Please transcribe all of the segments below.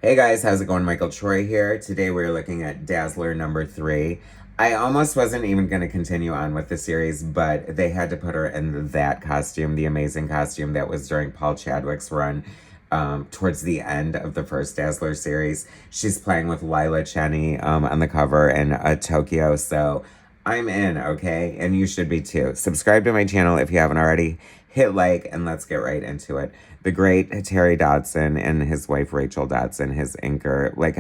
Hey guys, how's it going? Michael Troy here. Today we're looking at Dazzler number 3. I almost wasn't even going to continue on with the series, but they had to put her in that costume, the amazing costume that was during Paul Chadwick's run towards the end of the first Dazzler series. She's playing with Lila Cheney on the cover in Tokyo, so I'm in, okay? And you should be too. Subscribe to my channel if you haven't already. Hit like, and let's get right into it. The great Terry Dodson and his wife Rachel Dodson, his anchor. Like,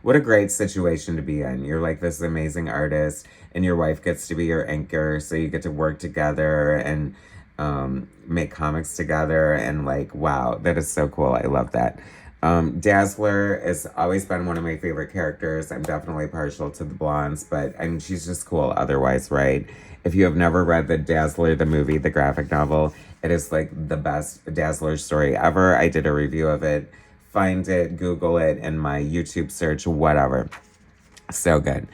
what a great situation to be in. You're like this amazing artist, and your wife gets to be your anchor, so you get to work together and make comics together. And like, wow, that is so cool. I love that. Dazzler has always been one of my favorite characters. I'm definitely partial to the blondes, but I mean, she's just cool otherwise, right? If you have never read the Dazzler, the movie, the graphic novel, it is like the best Dazzler story ever. I did a review of it. Find it, Google it in my YouTube search, whatever. So good.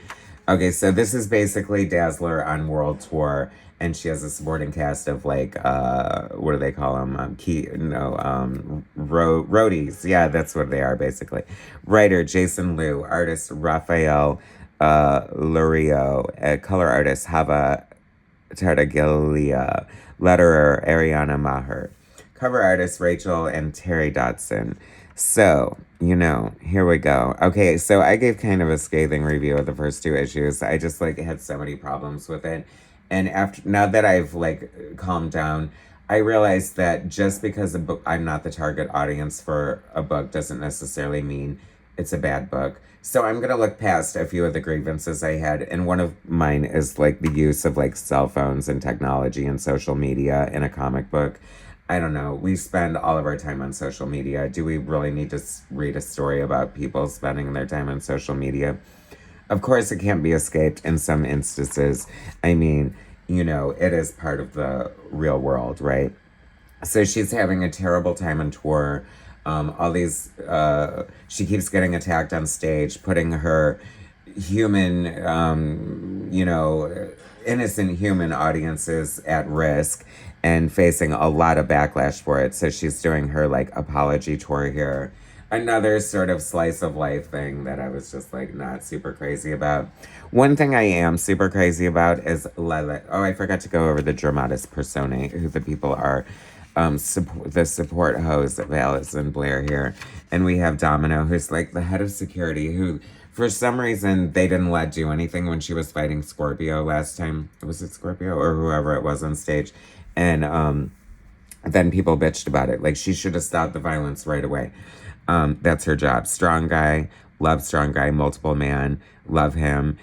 Okay, so this is basically Dazzler on world tour, and she has a supporting cast of like, what do they call them? Roadies. Yeah, that's what they are basically. Writer Jason Liu, artist Raphael Lorio, color artist Hava Tartaglia, letterer Ariana Maher, cover artists Rachel and Terry Dodson. So, here we go. Okay, so I gave kind of a scathing review of the first 2 issues. I just like had so many problems with it. And now that I've like calmed down, I realized that just because I'm not the target audience for a book doesn't necessarily mean it's a bad book. So I'm gonna look past a few of the grievances I had, and one of mine is like the use of like cell phones and technology and social media in a comic book. I don't know. We spend all of our time on social media. Do we really need to read a story about people spending their time on social media? Of course, it can't be escaped in some instances. I mean, it is part of the real world, right? So she's having a terrible time on tour. She keeps getting attacked on stage, putting her human, innocent human audiences at risk and facing a lot of backlash for it. So she's doing her like apology tour here. Another sort of slice of life thing that I was just like not super crazy about. One thing I am super crazy about is Lila. Oh, I forgot to go over the dramatis personae, who the people are. The support host of Allison Blair here. And we have Domino, who's like the head of security, who for some reason they didn't let do anything when she was fighting Scorpio last time. Was it Scorpio or whoever it was on stage? And then people bitched about it. Like, she should have stopped the violence right away. That's her job. Strong guy, love strong guy, multiple man, love him.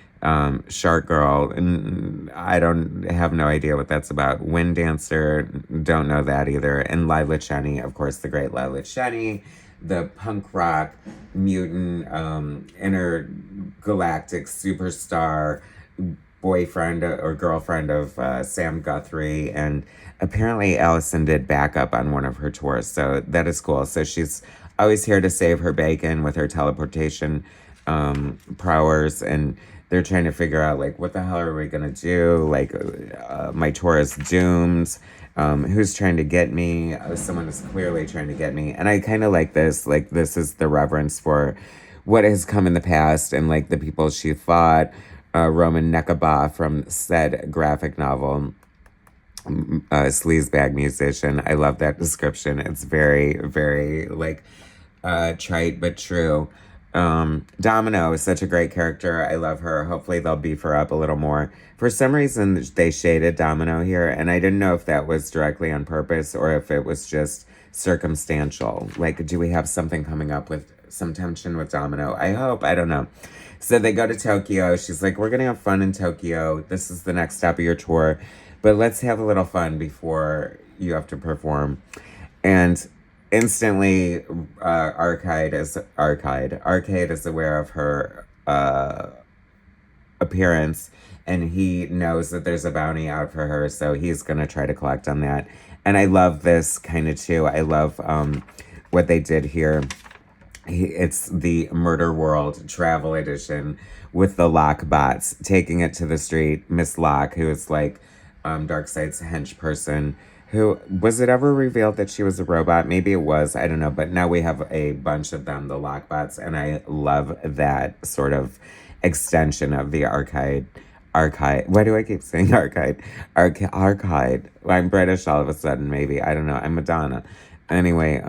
Shark Girl, and I don't have no idea what that's about. Wind Dancer, don't know that either. And Lila Cheney, of course, the great Lila Cheney, the punk rock mutant, intergalactic superstar boyfriend or girlfriend of Sam Guthrie. And apparently Allison did backup on one of her tours, so that is cool. So she's always here to save her bacon with her teleportation prowess, and they're trying to figure out, like, what the hell are we gonna do? Like, my tour is doomed. Who's trying to get me? Someone is clearly trying to get me. And I kind of like this. Like, this is the reverence for what has come in the past and, like, the people she fought. Roman Nekaba from said graphic novel, Sleazebag Musician. I love that description. It's very, very, like, trite but true. Domino is such a great character. I love her. Hopefully they'll beef her up a little more. For some reason, they shaded Domino here, and I didn't know if that was directly on purpose or if it was just circumstantial. Like, do we have something coming up with some tension with Domino? I hope. I don't know. So they go to Tokyo. She's like, we're going to have fun in Tokyo. This is the next step of your tour, but let's have a little fun before you have to perform. And instantly, Arcade is aware of her appearance, and he knows that there's a bounty out for her, so he's gonna try to collect on that. And I love this kind of too. I love what they did here. It's the Murder World Travel Edition with the Locke bots taking it to the street. Miss Locke, who is like Darkseid's hench person, who was it ever revealed that she was a robot? Maybe it was, I don't know, but now we have a bunch of them, the Lockbots, and I love that sort of extension of the archive. Why do I keep saying archive? Archive. Well, I'm British all of a sudden, maybe. I don't know. I'm Madonna. Anyway,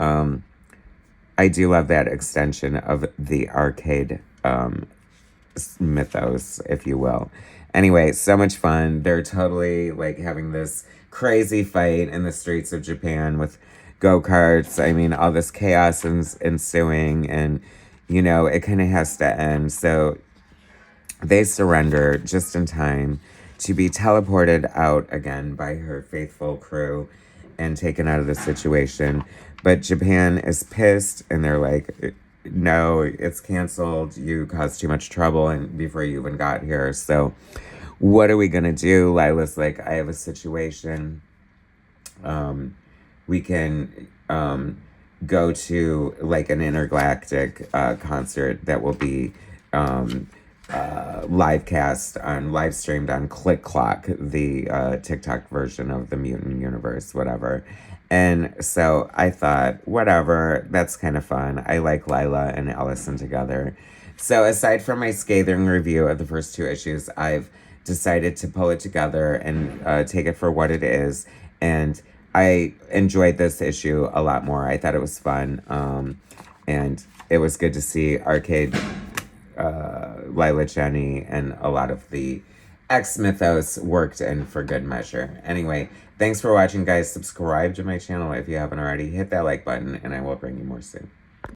I do love that extension of the arcade mythos, if you will. Anyway, so much fun. They're totally like having this crazy fight in the streets of Japan with go-karts. I mean, all this chaos ensuing, and it kind of has to end. So they surrender just in time to be teleported out again by her faithful crew and taken out of the situation. But Japan is pissed, and they're like, no, it's canceled. You caused too much trouble and before you even got here. So what are we going to do? Lila's like, I have a situation. We can go to like an intergalactic concert that will be live streamed on Click Clock, the TikTok version of the Mutant Universe, whatever. And so I thought, whatever, that's kind of fun. I like Lila and Allison together. So aside from my scathing review of the first two issues, I've decided to pull it together and take it for what it is. And I enjoyed this issue a lot more. I thought it was fun. And it was good to see Arcade, Lila Cheney, and a lot of the X-Mythos worked in for good measure. Anyway, thanks for watching, guys. Subscribe to my channel if you haven't already. Hit that like button, and I will bring you more soon.